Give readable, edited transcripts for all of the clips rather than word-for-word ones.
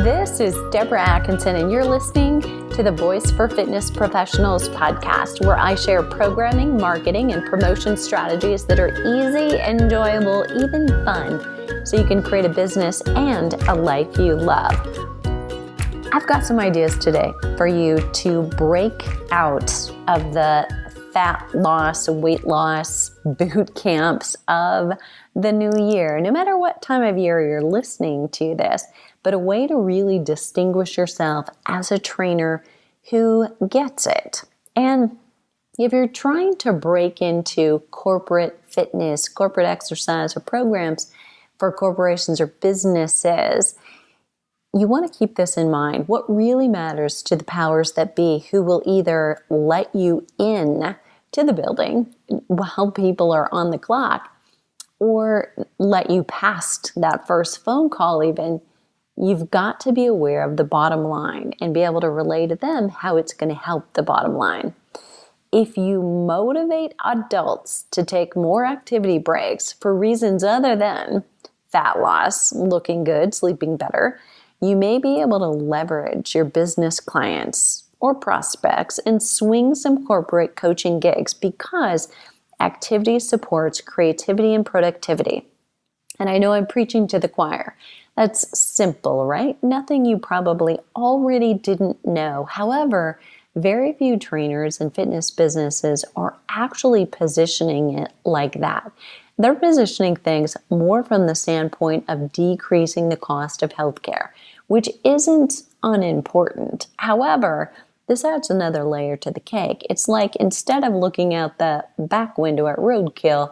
This is Deborah Atkinson, and you're listening to the Voice for Fitness Professionals podcast, where I share programming, marketing, and promotion strategies that are easy, enjoyable, even fun, so you can create a business and a life you love. I've got some ideas today for you to break out of the fat loss, weight loss boot camps of the new year, no matter what time of year you're listening to this, but a way to really distinguish yourself as a trainer who gets it. And if you're trying to break into corporate fitness, corporate exercise, or programs for corporations or businesses, you want to keep this in mind. What really matters to the powers that be, who will either let you in to the building while people are on the clock, or let you past that first phone call even, you've got to be aware of the bottom line and be able to relay to them how it's going to help the bottom line. If you motivate adults to take more activity breaks for reasons other than fat loss, looking good, sleeping better, you may be able to leverage your business clients or prospects and swing some corporate coaching gigs because activity supports creativity and productivity. And I know I'm preaching to the choir. That's simple, right? Nothing you probably already didn't know. However, very few trainers and fitness businesses are actually positioning it like that. They're positioning things more from the standpoint of decreasing the cost of healthcare, which isn't unimportant. However, this adds another layer to the cake. It's like instead of looking out the back window at roadkill,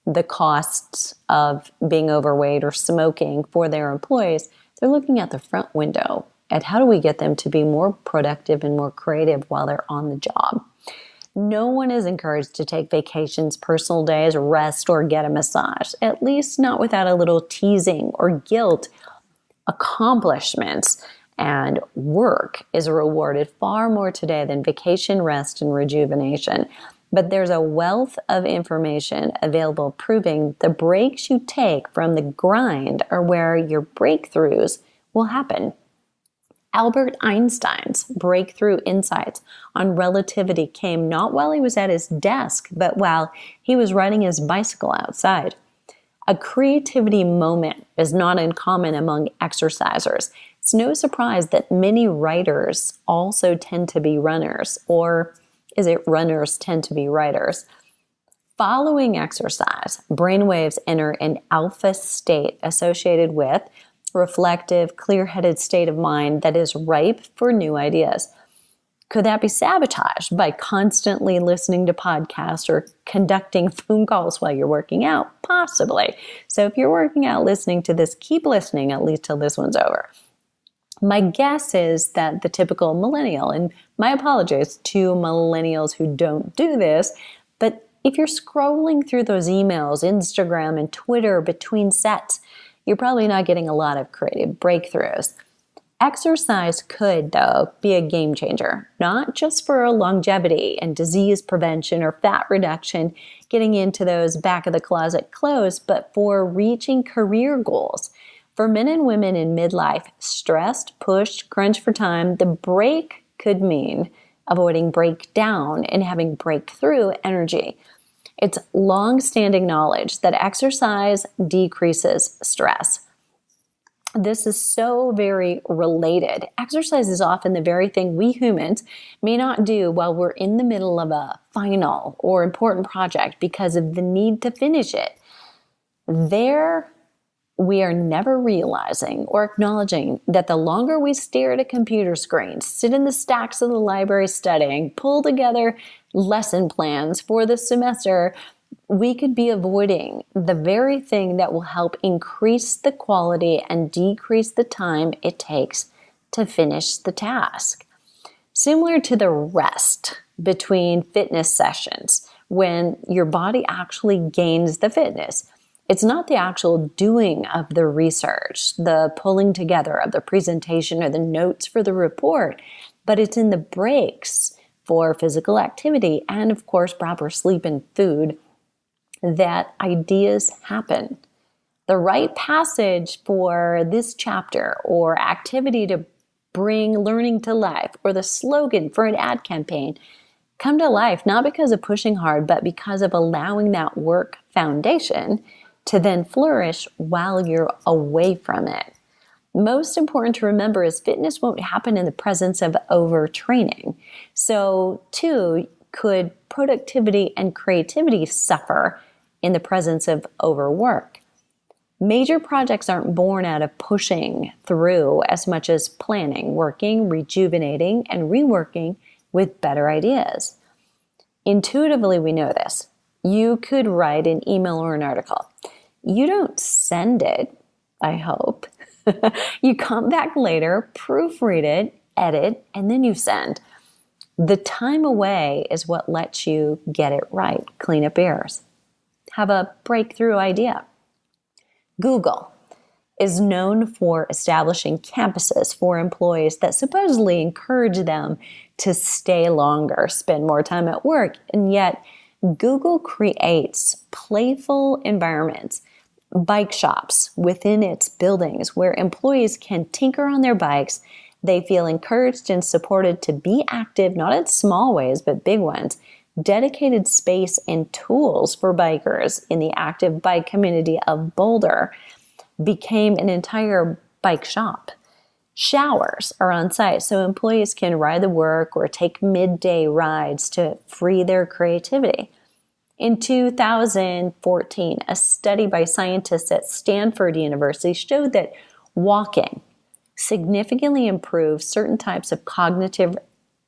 the costs of being overweight or smoking for their employees, they're looking at the front window at how do we get them to be more productive and more creative while they're on the job. No one is encouraged to take vacations, personal days, rest, or get a massage, at least not without a little teasing or guilt. Accomplishments and work is rewarded far more today than vacation, rest, and rejuvenation. But there's a wealth of information available proving the breaks you take from the grind are where your breakthroughs will happen. Albert Einstein's breakthrough insights on relativity came not while he was at his desk, but while he was riding his bicycle outside. A creativity moment is not uncommon among exercisers. It's no surprise that many writers also tend to be runners, or is it runners tend to be writers? Following exercise, brainwaves enter an alpha state associated with reflective, clear-headed state of mind that is ripe for new ideas. Could that be sabotaged by constantly listening to podcasts or conducting phone calls while you're working out? Possibly. So if you're working out listening to this, keep listening at least till this one's over. My guess is that the typical millennial, and my apologies to millennials who don't do this, but if you're scrolling through those emails, Instagram and Twitter between sets, you're probably not getting a lot of creative breakthroughs. Exercise could, though, be a game changer, not just for longevity and disease prevention or fat reduction, getting into those back of the closet clothes, but for reaching career goals. For men and women in midlife, stressed, pushed, crunched for time, the break could mean avoiding breakdown and having breakthrough energy. It's long-standing knowledge that exercise decreases stress. This is so very related. Exercise is often the very thing we humans may not do while we're in the middle of a final or important project because of the need to finish it. We are never realizing or acknowledging that the longer we stare at a computer screen, sit in the stacks of the library studying, pull together lesson plans for the semester, we could be avoiding the very thing that will help increase the quality and decrease the time it takes to finish the task. Similar to the rest between fitness sessions, when your body actually gains the fitness. It's not the actual doing of the research, the pulling together of the presentation or the notes for the report, but it's in the breaks for physical activity and, of course, proper sleep and food that ideas happen. The right passage for this chapter or activity to bring learning to life, or the slogan for an ad campaign, come to life not because of pushing hard, but because of allowing that work foundation to then flourish while you're away from it. Most important to remember is fitness won't happen in the presence of overtraining. So, too, could productivity and creativity suffer in the presence of overwork? Major projects aren't born out of pushing through as much as planning, working, rejuvenating, and reworking with better ideas. Intuitively, we know this. You could write an email or an article. You don't send it, I hope. You come back later, proofread it, edit, and then you send. The time away is what lets you get it right, clean up errors, have a breakthrough idea. Google is known for establishing campuses for employees that supposedly encourage them to stay longer, spend more time at work, and yet Google creates playful environments, bike shops within its buildings where employees can tinker on their bikes. They feel encouraged and supported to be active, not in small ways, but big ones. Dedicated space and tools for bikers in the active bike community of Boulder became an entire bike shop. Showers are on site so employees can ride to work or take midday rides to free their creativity. In 2014, a study by scientists at Stanford University showed that walking significantly improves certain types of cognitive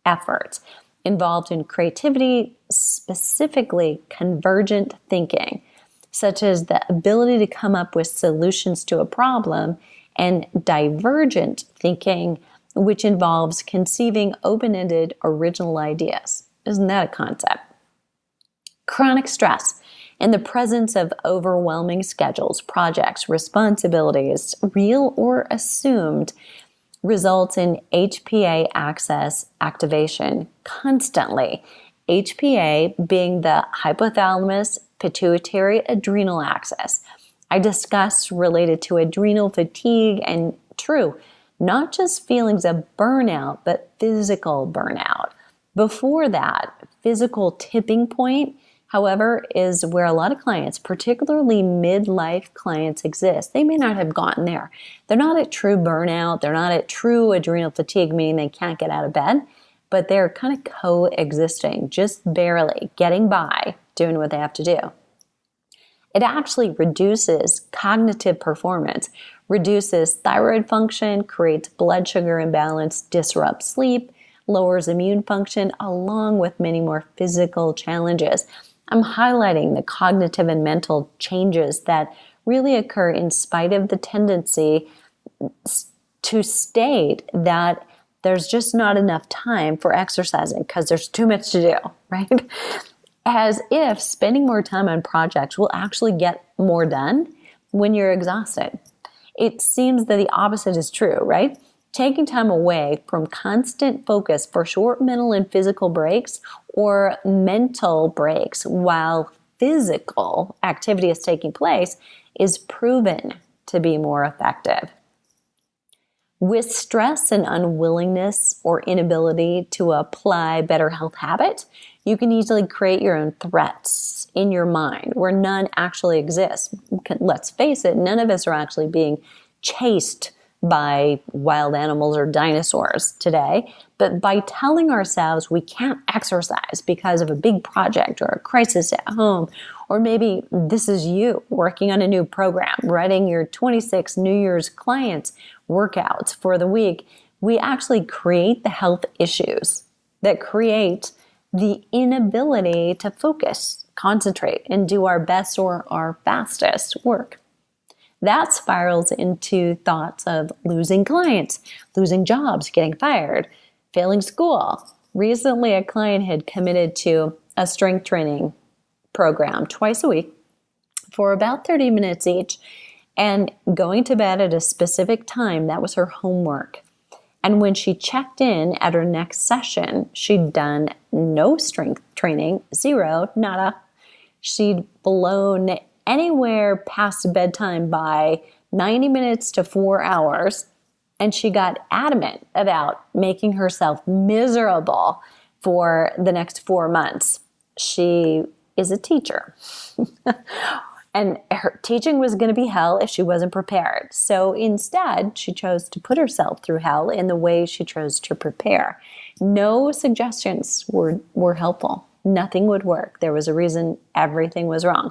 efforts involved in creativity, specifically convergent thinking, such as the ability to come up with solutions to a problem, and divergent thinking, which involves conceiving open-ended original ideas. Isn't that a concept? Chronic stress in the presence of overwhelming schedules, projects, responsibilities, real or assumed, results in HPA axis activation constantly. HPA being the hypothalamus pituitary adrenal axis. I discussed related to adrenal fatigue and not just feelings of burnout, but physical burnout. Before that, physical tipping point, however, is where a lot of clients, particularly midlife clients, exist. They may not have gotten there. They're not at true burnout. They're not at true adrenal fatigue, meaning they can't get out of bed, but they're kind of coexisting, just barely getting by, doing what they have to do. It actually reduces cognitive performance, reduces thyroid function, creates blood sugar imbalance, disrupts sleep, lowers immune function, along with many more physical challenges. I'm highlighting the cognitive and mental changes that really occur in spite of the tendency to state that there's just not enough time for exercising because there's too much to do, right? As if spending more time on projects will actually get more done when you're exhausted. It seems that the opposite is true, right? Taking time away from constant focus for short mental and physical breaks or mental breaks while physical activity is taking place is proven to be more effective. With stress and unwillingness or inability to apply better health habits, you can easily create your own threats in your mind where none actually exist. Let's face it, none of us are actually being chased by wild animals or dinosaurs today, but by telling ourselves we can't exercise because of a big project or a crisis at home, or maybe this is you working on a new program, writing your 26 New Year's clients workouts for the week, we actually create the health issues that create the inability to focus, concentrate, and do our best or our fastest work. That spirals into thoughts of losing clients, losing jobs, getting fired, failing school. Recently, a client had committed to a strength training program twice a week for about 30 minutes each and going to bed at a specific time. That was her homework. And when she checked in at her next session, she'd done no strength training, zero, nada. She'd blown anywhere past bedtime by 90 minutes to 4 hours. And she got adamant about making herself miserable for the next 4 months. She is a teacher. And her teaching was going to be hell if she wasn't prepared. So instead, she chose to put herself through hell in the way she chose to prepare. No suggestions were helpful. Nothing would work. There was a reason everything was wrong.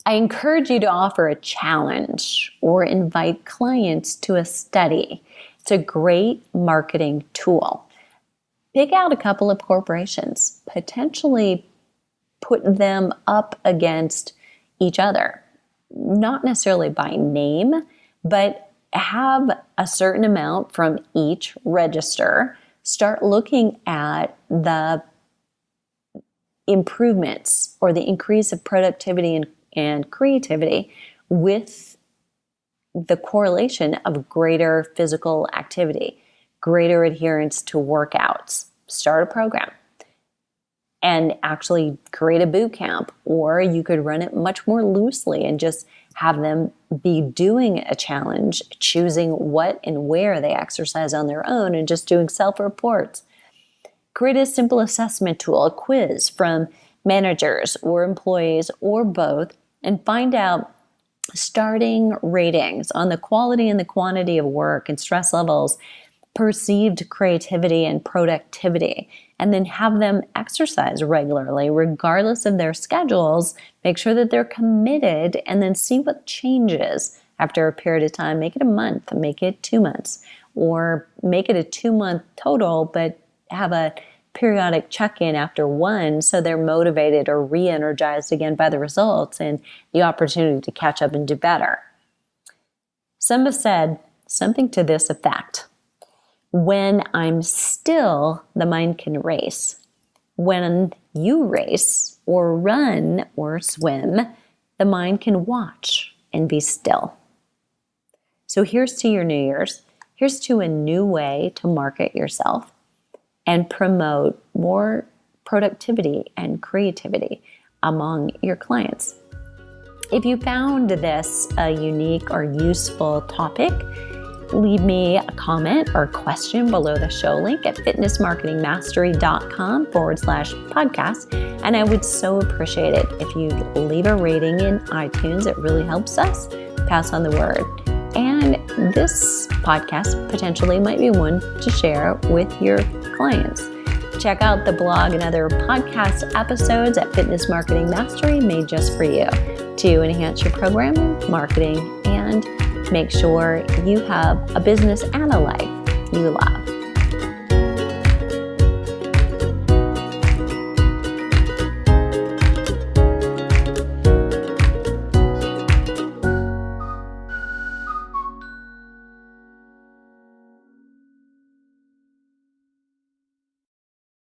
I encourage you to offer a challenge or invite clients to a study. It's a great marketing tool. Pick out a couple of corporations, potentially put them up against each other, not necessarily by name, but have a certain amount from each register. Start looking at the improvements or the increase of productivity and creativity with the correlation of greater physical activity, greater adherence to workouts. Start a program and actually create a boot camp, or you could run it much more loosely and just have them be doing a challenge, choosing what and where they exercise on their own and just doing self-reports. Create a simple assessment tool, a quiz from managers or employees or both, and find out starting ratings on the quality and the quantity of work and stress levels, perceived creativity and productivity, and then have them exercise regularly, regardless of their schedules. Make sure that they're committed, and then see what changes after a period of time. Make it a month, make it 2 months, or make it a 2-month total, but have a periodic check-in after one so they're motivated or re-energized again by the results and the opportunity to catch up and do better. Some have said something to this effect: when I'm still, the mind can race. When you race or run or swim, the mind can watch and be still. So here's to your New Year's. Here's to a new way to market yourself and promote more productivity and creativity among your clients. If you found this a unique or useful topic, leave me a comment or question below the show link at fitnessmarketingmastery.com/podcast. And I would so appreciate it if you leave a rating in iTunes. It really helps us pass on the word. And this podcast potentially might be one to share with your clients. Check out the blog and other podcast episodes at Fitness Marketing Mastery, made just for you to enhance your programming, marketing, and make sure you have a business and a life you love.